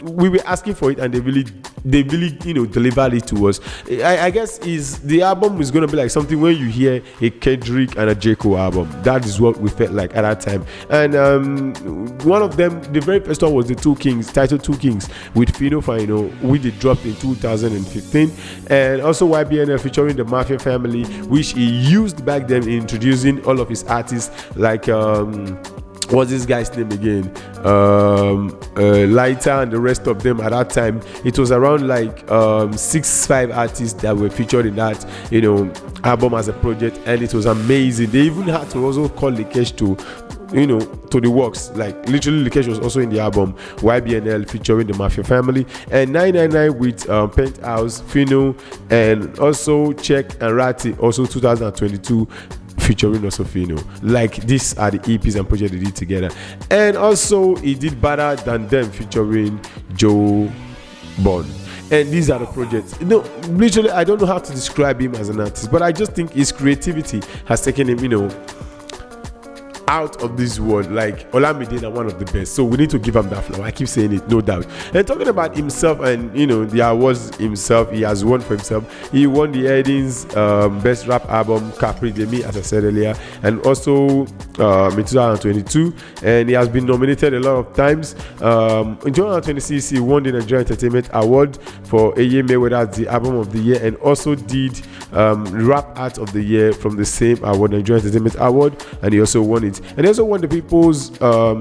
we were asking for it, and they really delivered it to us. I guess the album is gonna be like something when you hear a Kendrick and a J. Cole album. That is what we felt like at that time. And one of them, the very first one, was the Two Kings, titled Two Kings, with Fino Fino, which they dropped in 2015, and also YBNL featuring the Mafia Family, which he used back then in introducing all of his artists, like what's this guy's name again? Lighter and the rest of them. At that time, it was around 6-5 artists that were featured in that album as a project, and it was amazing. They even had to also call Likesh to the works. Like literally, Likesh was also in the album, YBNL featuring the Mafia Family, and 999 with Penthouse, Fino, and also Check and Ratty, also 2022. Featuring also Fino. Like these are the EPs and projects they did together. And also he did Better Than Them featuring Joe Bond. And these are the projects. Literally, I don't know how to describe him as an artist, but I just think his creativity has taken him, out of this world. Like Olamide is one of the best, so we need to give him that flower. I keep saying it, no doubt. And talking about himself and the awards himself, he has won for himself. He won the Eddings Best Rap Album, Capri Demi, as I said earlier, and also in 2022, and he has been nominated a lot of times. In 2026 he won the Nigerian Entertainment Award for Eye Mayweather as the Album of the Year, and also did Rap Art of the Year from the same award, Nigerian Entertainment Award, and he also won it. And he also won the People's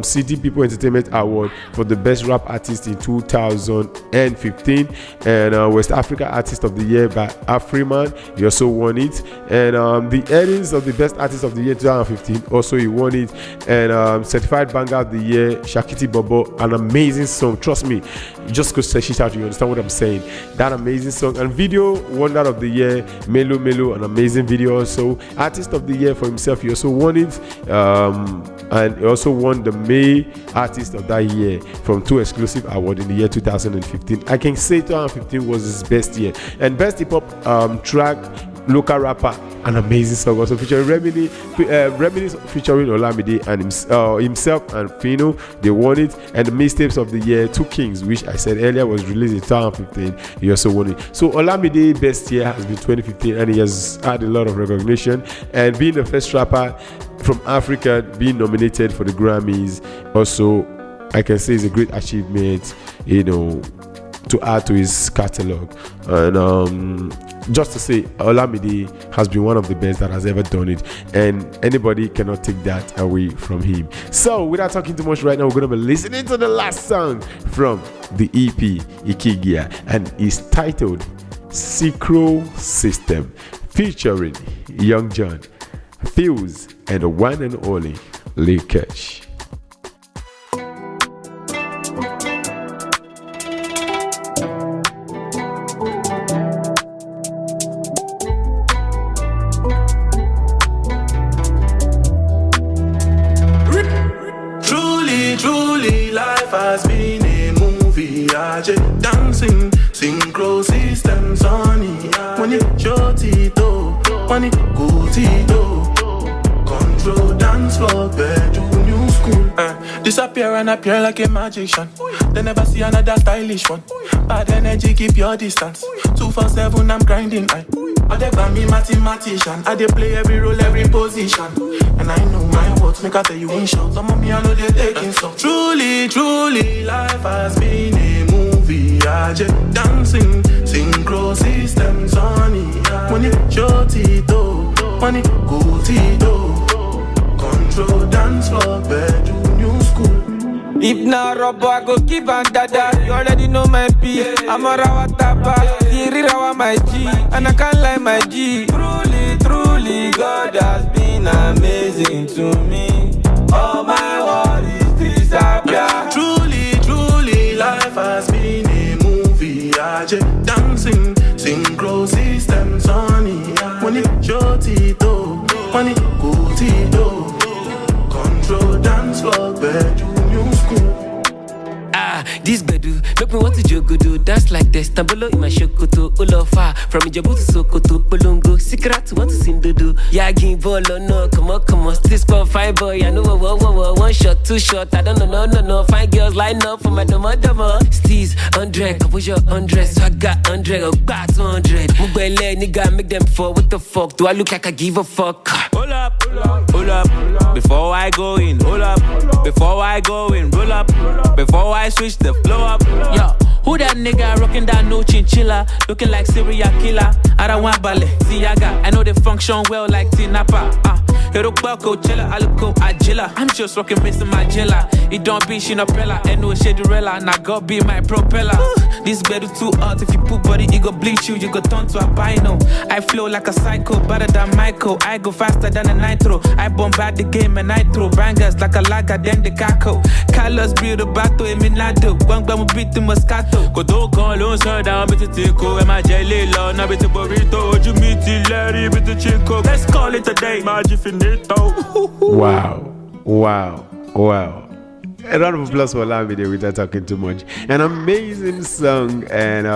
City People Entertainment Award for the Best Rap Artist in 2015, and West Africa Artist of the Year by Afriman. He also won it. And the Eddings of the Best Artist of the Year 2015, also he won it. And Certified Banger of the Year, Shakiti Bobo, an amazing song. Trust me, just go search it out, you understand what I'm saying. That amazing song. And Video Wonder of the Year, Melo, an amazing video also. Artist of the Year for himself, he also won it. and he also won the May Artist of that year from 2 exclusive awards in the year 2015. I can say 2015 was his best year. And best hip hop track, local rapper, an amazing song also featuring Reminisce featuring Olamide and himself and Fino. They won it. And the mixtapes of the year, Two Kings, which I said earlier was released in 2015. He also won it. So Olamide best year has been 2015, and he has had a lot of recognition. And being the first rapper from Africa being nominated for the Grammys, also I can say is a great achievement, to add to his catalog. And just to say, Olamide has been one of the best that has ever done it, and anybody cannot take that away from him. So without talking too much right now, we're going to be listening to the last song from the EP Ikigia, and it's titled Synchro System, featuring Young John, Fuse, and the one and only Leakage. Truly, life has been a movie. Dancing, synchro systems on it. When you short it, when it goes it, control dance floor, bedroom, new school. Disappear and appear like a magician. They never see another stylish one. Bad energy, keep your distance. 247, I'm grinding. I dey call me mathematician. I dey play every role, every position. And I know my words, make I tell you in short. Some of me I know they taking some. Truly, life has been a movie. I just dancing, synchro systems on it. When it short it, when it goes it, control dance floor, bedroom, new school. If not rubber, I go give and dada. You already know my P. I'm a rawa tapa, rawa my G, and I can't lie my G. Truly, God has been amazing to me. All my worries disappear. Truly, life has been a movie. I just dancing, synchro systems on it. When it short it, when it goes it, control dance floor, bedroom. This bedu make me want to jogodo. Dance like this, tambolo in my shokoto. Olofa from Ijebu to Sokoto. Bolongo, secret want to sing dodo. Yagi bolo no, come on. This for fine boy, I know one shot, two shot. I don't know, no. Fine girls line up for my domo. Steez 100, composure 100, so I got 100, I got 200. Mubele nigga make them fall. What the fuck? Do I look like I give a fuck? Hold up. Before I go in, hold up. Before I go in, roll up. Before I switch the flow up. Yo, who that nigga rocking that no chinchilla? Looking like serial killer. I don't want ballet, Ziaga. I know they function well like Tinapa. Hero Coachella, I look Agila. I'm just rocking Mr. Magilla. It don't be Shinapella, and no Shadurella. Now God be my propeller. This bed is too hot. If you put body, it go bleach you. You go turn to albino. I flow like a psycho, better than Michael. I go faster than a nitro. I bombard the game and I throw bangers like a lager, then the caco. Carlos build a battle in Minado. One gram beat the Moscato. Kodo kan ló ń sọ down bit tiko. Ẹ má jẹ ilé lọ, náà bit burrito. Ojú mi ti lẹ́rìí bit chico. Let's call it a day, má jí finito. Wow. A round of applause for Olamide without talking too much. An amazing song. And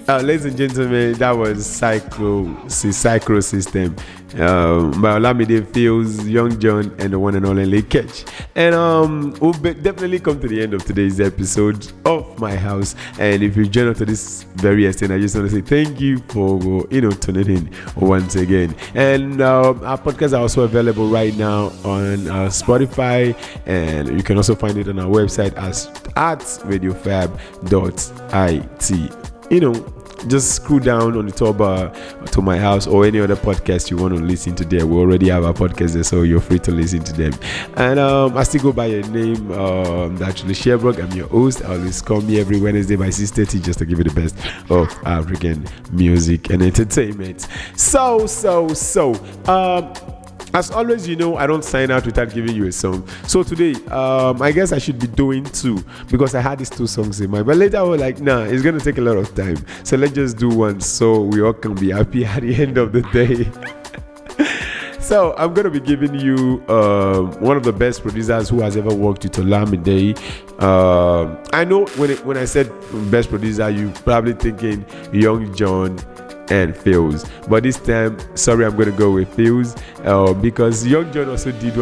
ladies and gentlemen, that was Synchro System by Olamide, Fuse, Young John, and the one and only Leakage. And we'll definitely come to the end of today's episode of My House. And if you join us to this very extent, I just want to say thank you for tuning in once again. And our podcasts are also available right now on Spotify, and you can also find it on our website at radiofab.it. Just scroll down on the top bar to My House or any other podcast you want to listen to there. We already have our podcast there, so you're free to listen to them. And I still go by your name, Datriller Chevborg. I'm your host. I always call me every Wednesday by 6:30 just to give you the best of African music and entertainment. As always, I don't sign out without giving you a song. So today, I guess I should be doing two because I had these two songs in mind. But later I was like, nah, it's going to take a lot of time. So let's just do one so we all can be happy at the end of the day. So I'm gonna be giving you one of the best producers who has ever worked with Olamide. I know when I said best producer, you probably thinking Young John and Phils, but this time, sorry, I'm going to go with Phils because Young John also did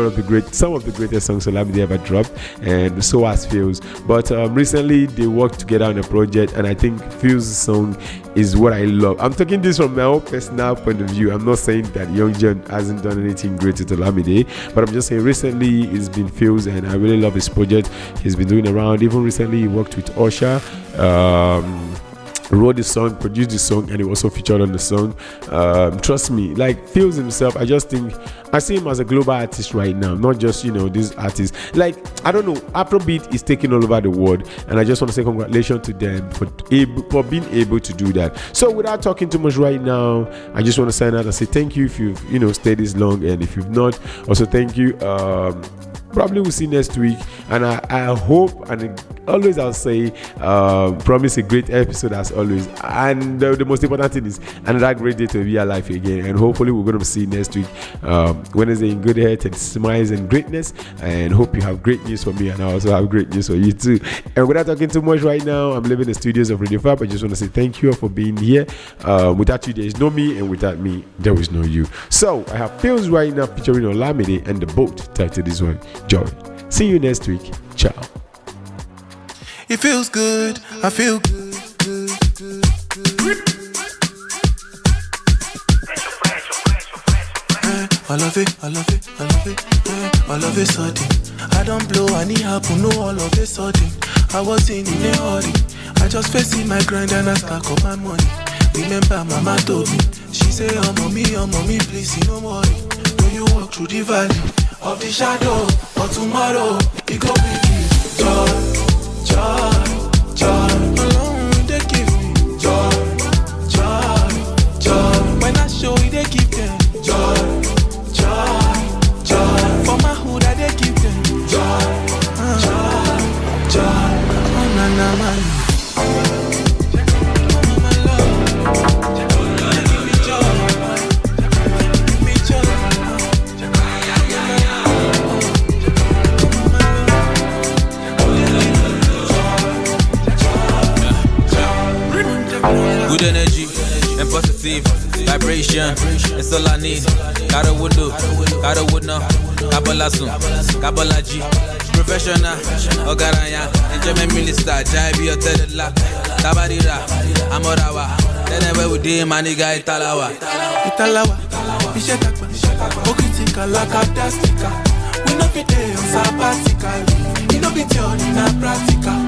some of the greatest songs Olamide ever dropped, and so has Phils. But recently they worked together on a project, and I think Phils' song is what I love. I'm talking this from my own personal point of view. I'm not saying that Young John hasn't done anything great with Olamide, but I'm just saying recently it's been Phils, and I really love his project he's been doing around. Even recently he worked with Usher, wrote the song, produced the song, and he also featured on the song. Trust me, like Phils himself, I just think I see him as a global artist right now, not just this artist. Like, I don't know, Afrobeat is taking all over the world, and I just want to say congratulations to them for being able to do that. So without talking too much right now, I just want to sign out and say thank you if you've stayed this long, and if you've not, also thank you. Probably we'll see next week, and I hope, and always I'll say, promise a great episode as always, and the most important thing is another great day to be alive again, and hopefully we're going to see next week, Wednesday, in good health and smiles and greatness, and hope you have great news for me, and I also have great news for you too. And without talking too much right now, I'm leaving the studios of Radio Fab. I just want to say thank you all for being here. Without you there is no me, and without me there is no you. So I have Phils right now featuring Olamide and The Boat titled this one, Joy. See you next week. Ciao. It feels good. I feel good. I love it. I love it sudden. I don't blow any happen, no all of a sudden. I was in a hurry. I just facing my grind and I stack up my money. Remember mama told me, she say, oh mommy, please, no worry. When you walk through the valley of the shadow of tomorrow, it go bring you joy. Alone they give me joy. When I show you, they give them joy. For my hood, I they give them joy. Oh na na man. Good energy and positive vibration, it's all I need. Gotta would know, Kabbalah soon, Kabbalah G. Professional, Ogaraya, Enjoyment Minister, Jaibi Otedela, Tabarira, Amorawa, then we did my nigga Italawa, Ishetakwa, Okitika, Lakadastika. We no be there on sabbatical. We no be theory, na practical.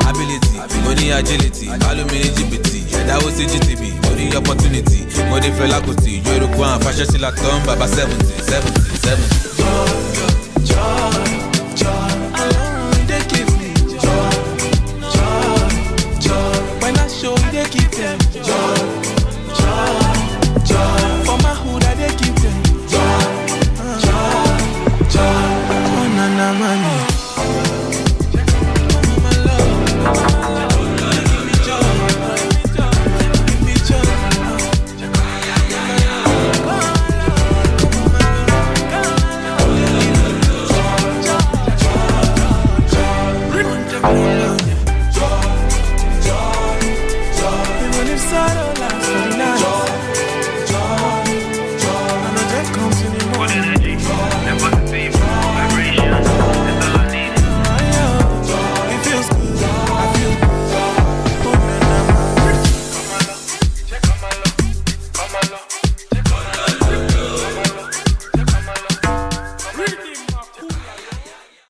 Ability, money agility, alumini GPT, that was CGTV, money opportunity, money felakuti, Yorukwan, fashion silaton, Baba 70. Joy, alone they give me joy. When I show you, they give them joy. For my hood, I they give them joy. Oh na na money. Even if